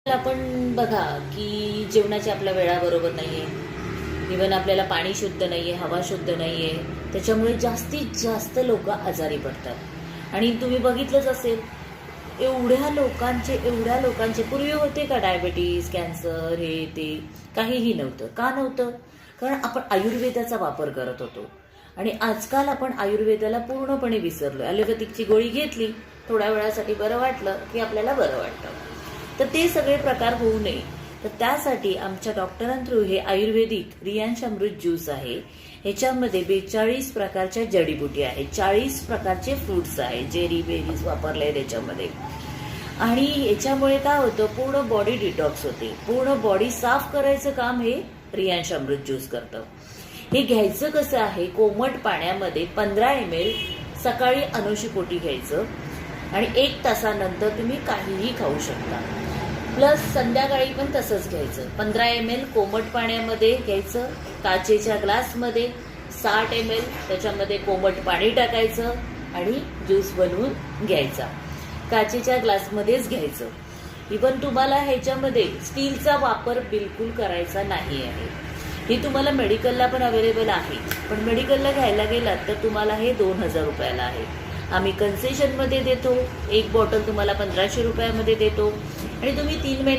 आपण बघा की जेवणाची आपल्या वेळा बरोबर नाहीये. इव्हन आपल्याला पाणी शुद्ध नाहीये, हवा शुद्ध नाहीये. त्याच्यामुळे जास्तीत जास्त लोक आजारी पडतात. आणि तुम्ही बघितलंच असेल, एवढ्या लोकांचे पूर्वी होते का डायबिटीज, कॅन्सर, हे ते काहीही नव्हतं. का नव्हतं? कारण आपण आयुर्वेदाचा वापर करत होतो. आणि आजकाल आपण आयुर्वेदाला पूर्णपणे विसरलो. ॲलोपॅथिकची गोळी घेतली, थोड्या वेळासाठी बरं वाटलं की आपल्याला बरं वाटतं. तर ते सगळे प्रकार होऊ नये, तर त्यासाठी आमच्या डॉक्टरांथ्रू हे आयुर्वेदिक रियांश अमृत ज्यूस आहे. ह्याच्यामध्ये 42 प्रकारच्या जडीबुटी आहेत, 40 प्रकारचे फ्रुट्स आहेत, जेरी बेरीज वापरले त्याच्यामध्ये. आणि याच्यामुळे काय होतं, पूर्ण बॉडी डिटॉक्स होते. पूर्ण बॉडी साफ करायचं काम हे रियांश अमृत ज्यूस करतं. हे घ्यायचं कसं आहे, कोमट पाण्यामध्ये 15 ml सकाळी अनुशीपोटी घ्यायचं आणि 1 तासानंतर तुम्ही काहीही खाऊ शकता. प्लस संध्याकाळी पण तसंच घ्यायचं. 15 ml कोमट पाण्यामध्ये घ्यायचं, काचेच्या ग्लासमध्ये 60 ml त्याच्यामध्ये कोमट पाणी टाकायचं आणि ज्यूस बनवून घ्यायचा. काचेच्या ग्लासमध्येच घ्यायचं. इव्हन तुम्हाला ह्याच्यामध्ये स्टीलचा वापर बिलकुल करायचा नाही आहे. हे तुम्हाला मेडिकलला पण अवेलेबल आहे, पण मेडिकलला घ्यायला गेलात तर तुम्हाला हे 2000 रुपयाला आहे. आम्ही कन्सेशनमध्ये देतो. एक बॉटल तुम्हाला 1500 रुपयामध्ये देतो आणि तुम्ही 3 महिने